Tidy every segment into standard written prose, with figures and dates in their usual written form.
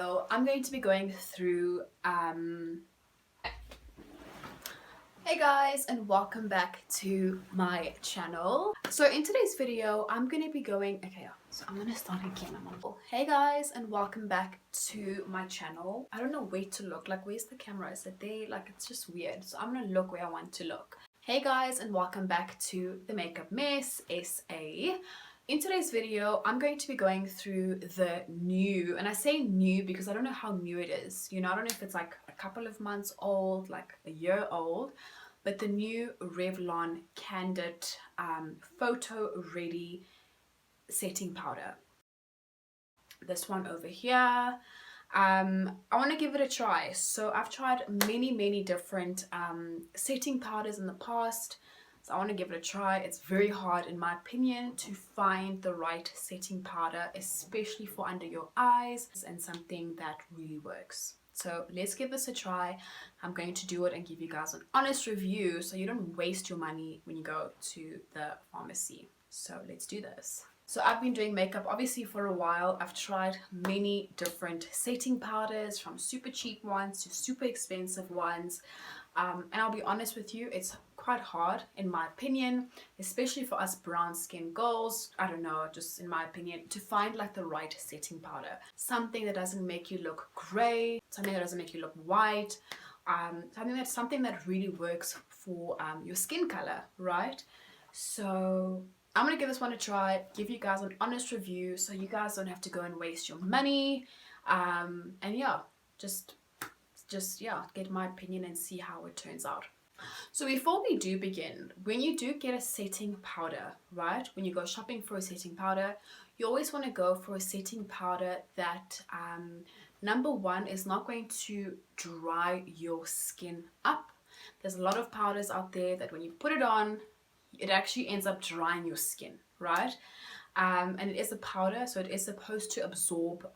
video, I'm going to be going through Hey guys, and welcome back to my channel. So in today's video, I'm going to be going, so I'm going to start again. Hey guys, and welcome back to my channel. I don't know where to look, like where's the camera? Is it there? Like it's just weird. So I'm going to look where I want to look. Hey guys, and welcome back to The Makeup Mess SA. In today's video, I'm going to be going through the new, and I say new because I don't know how new it is. You know, I don't know if it's like a couple of months old, like a year old, but the new Revlon Candid Photoready setting powder. This one over here. I want to give it a try. So I've tried many different setting powders in the past. So I want to give it a try. It's very hard, in my opinion, to find the right setting powder, especially for under your eyes, and something that really works. So let's give this a try. I'm going to do it and give you guys an honest review so you don't waste your money when you go to the pharmacy. So let's do this. So I've been doing makeup obviously for a while. I've tried many different setting powders, from super cheap ones to super expensive ones. And I'll be honest with you, it's quite hard, in my opinion, especially for us brown skin girls, I don't know, just in my opinion, to find like the right setting powder. Something that doesn't make you look gray, something that doesn't make you look white, something that really works for your skin color, right? So I'm gonna give this one a try, give you guys an honest review so you guys don't have to go and waste your money. And yeah, just get my opinion and see how it turns out. So before we do begin, when you do get a setting powder, right, when you go shopping for a setting powder, you always want to go for a setting powder that number one is not going to dry your skin up. There's a lot of powders out there that when you put it on, it actually ends up drying your skin, right? And it is a powder, so it is supposed to absorb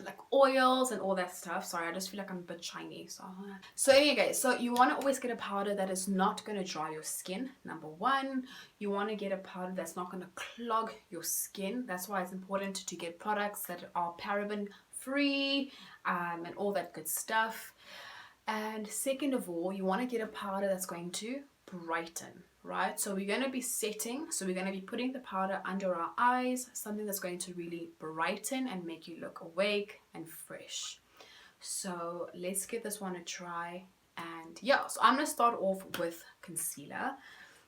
like oils and all that stuff. Sorry, I just feel like I'm a bit shiny. So anyway, so you want to always get a powder that is not going to dry your skin. Number one, you want to get a powder that's not going to clog your skin. That's why it's important to get products that are paraben free and all that good stuff. And second of all, you want to get a powder that's going to brighten, right? So we're going to be setting, so we're going to be putting the powder under our eyes, something that's going to really brighten and make you look awake and fresh. So let's give this one a try. And yeah, so I'm going to start off with concealer.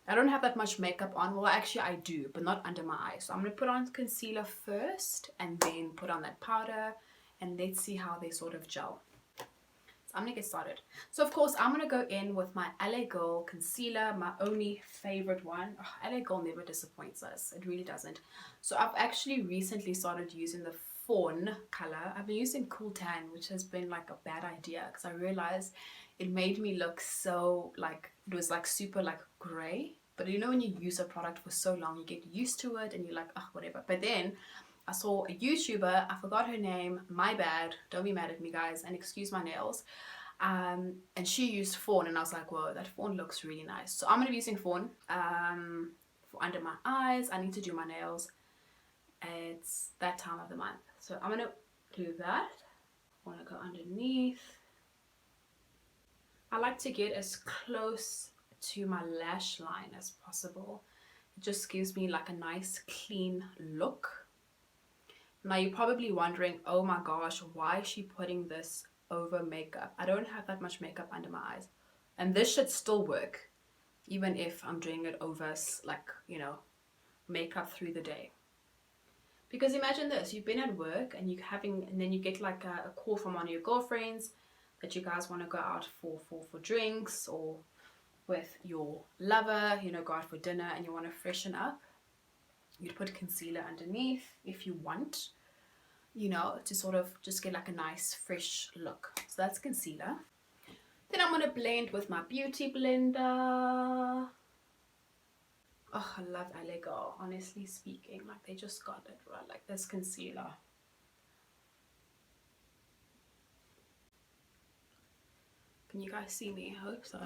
I don't have that much makeup on. Well, actually I do, but not under my eyes. So I'm going to put on concealer first and then put on that powder, and let's see how they sort of gel. So I'm gonna get started. So of course I'm gonna go in with my LA Girl concealer, my only favorite one. Oh, LA Girl never disappoints us, it really doesn't. So I've actually recently started using the fawn color. I've been using Cool Tan, which has been like a bad idea because I realized it made me look so like, it was like super like gray. But you know when you use a product for so long, you get used to it and you're like, oh, whatever. But then I saw a YouTuber, I forgot her name, my bad, don't be mad at me guys, and excuse my nails, and she used fawn, and I was like, whoa, that fawn looks really nice. So I'm going to be using fawn for under my eyes. I need to do my nails, it's that time of the month, so I'm going to do that. I want to go underneath. I like to get as close to my lash line as possible. It just gives me like a nice clean look. Now you're probably wondering, oh my gosh, why is she putting this over makeup? I don't have that much makeup under my eyes, and this should still work even if I'm doing it over, like, you know, makeup through the day. Because imagine this, you've been at work and and then you get like a call from one of your girlfriends that you guys want to go out for drinks, or with your lover, you know, go out for dinner and you want to freshen up. You'd put concealer underneath if you want, you know, to sort of just get like a nice fresh look. So that's concealer. Then I'm going to blend with my beauty blender. Oh, I love LA Girl, honestly speaking. Like, they just got it right. Like this concealer. Can you guys see me? I hope so.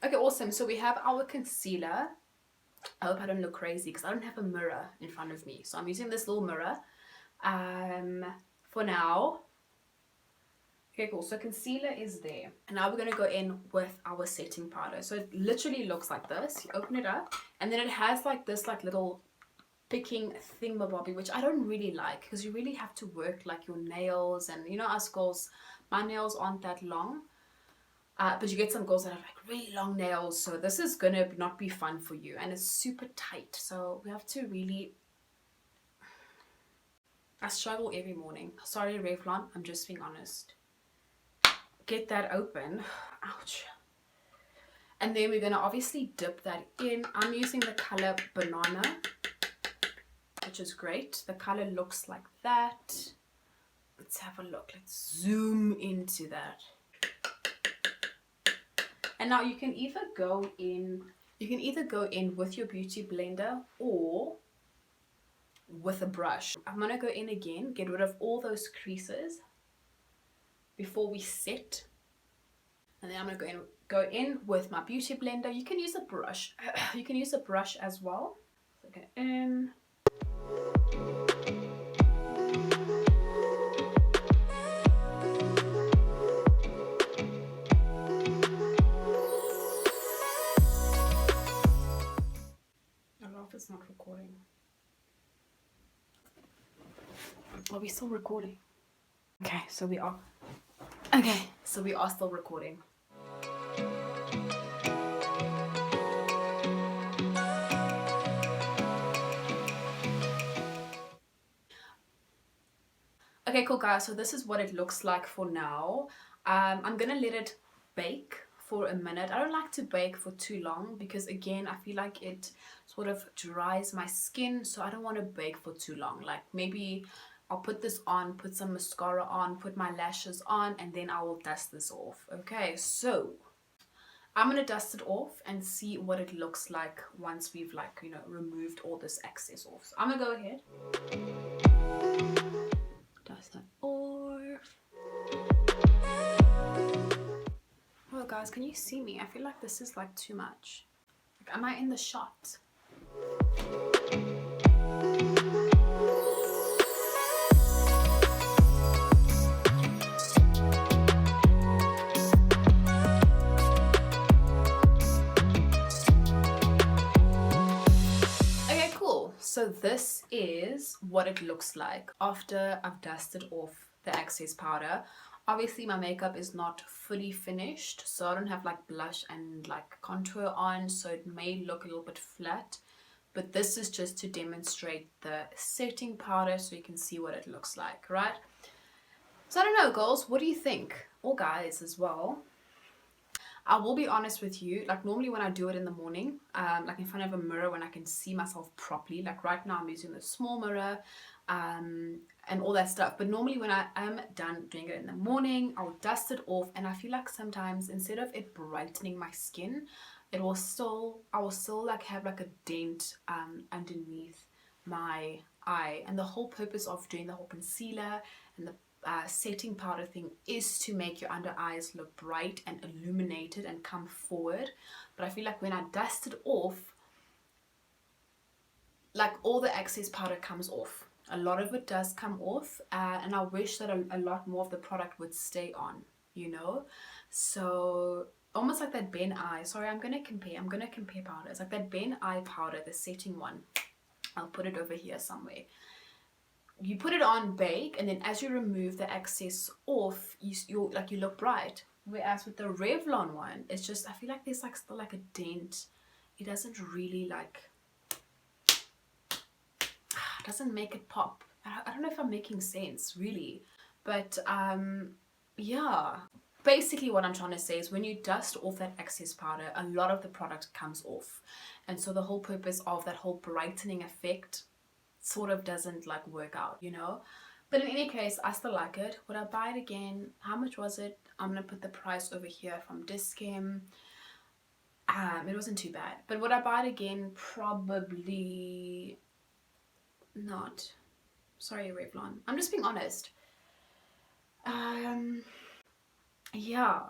Okay, awesome. So we have our concealer. I hope I don't look crazy because I don't have a mirror in front of me. So I'm using this little mirror for now. Okay, cool. So concealer is there. And now we're going to go in with our setting powder. So it literally looks like this. You open it up and then it has like this like little picking thingamabobby, which I don't really like because you really have to work like your nails. And you know, us girls, my nails aren't that long. But you get some girls that have like really long nails, so this is gonna not be fun for you, and it's super tight, so we have to really... I struggle every morning. Sorry, Revlon, I'm just being honest. Get that open. Ouch. And then we're gonna obviously dip that in. I'm using the color Banana, which is great. The color looks like that. Let's have a look. Let's zoom into that. And now you can either go in with your beauty blender or with a brush. I'm gonna go in again, get rid of all those creases before we set. And then I'm gonna go in with my beauty blender. You can use a brush. You can use a brush as well. So go in. It's not recording. Are we still recording? Okay, so we are. Okay, so we are still recording. Okay, cool guys, so this is what it looks like for now. I'm gonna let it bake for a minute. I don't like to bake for too long because again, I feel like it sort of dries my skin, so I don't want to bake for too long. Like maybe I'll put this on, put some mascara on, put my lashes on, and then I will dust this off. Okay, so I'm gonna dust it off and see what it looks like once we've like, you know, removed all this excess off. So I'm gonna go ahead, dust that off. Oh guys, can you see me? I feel like this is like too much. Like, am I in the shot? Okay, cool. So this is what it looks like after I've dusted off the excess powder. Obviously my makeup is not fully finished, so I don't have like blush and like contour on, so it may look a little bit flat, but this is just to demonstrate the setting powder so you can see what it looks like, right? So I don't know, girls, what do you think? Or guys as well. I will be honest with you, like normally when I do it in the morning, like in front of a mirror when I can see myself properly, like right now I'm using the small mirror and all that stuff, but normally when I am done doing it in the morning, I'll dust it off, and I feel like sometimes instead of it brightening my skin, I will still like have like a dent underneath my eye. And the whole purpose of doing the whole concealer and the setting powder thing is to make your under eyes look bright and illuminated and come forward. But I feel like when I dust it off, like all the excess powder comes off. A lot of it does come off, and I wish that a lot more of the product would stay on, you know. So almost like that Ben Eye. Sorry, I'm gonna compare powders. Like that Ben Eye powder, the setting one. I'll put it over here somewhere. You put it on, bake, and then as you remove the excess off, you look bright. Whereas with the Revlon one, it's just, I feel like there's like still like a dent. It doesn't really like, doesn't make it pop. I don't know if I'm making sense really, but yeah. Basically what I'm trying to say is when you dust off that excess powder, a lot of the product comes off, and so the whole purpose of that whole brightening effect sort of doesn't like work out, you know. But in any case, I still like it. Would I buy it again? How much was it? I'm gonna put the price over here from Dischem. It wasn't too bad. But would I buy it again? Probably not. Sorry, Revlon, I'm just being honest. Yeah,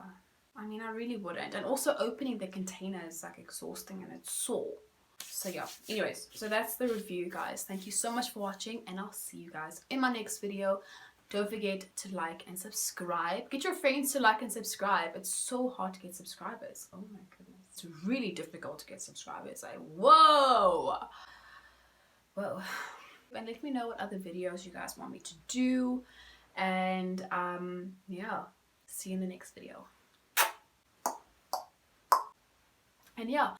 I mean, I really wouldn't. And also opening the container is like exhausting and it's sore. So yeah, anyways, so that's the review, guys. Thank you so much for watching, and I'll see you guys in my next video. Don't forget to like and subscribe. Get your friends to like and subscribe. It's so hard to get subscribers. Oh my goodness. It's really difficult to get subscribers. Like, whoa. Whoa. And let me know what other videos you guys want me to do. And yeah, see you in the next video. And yeah.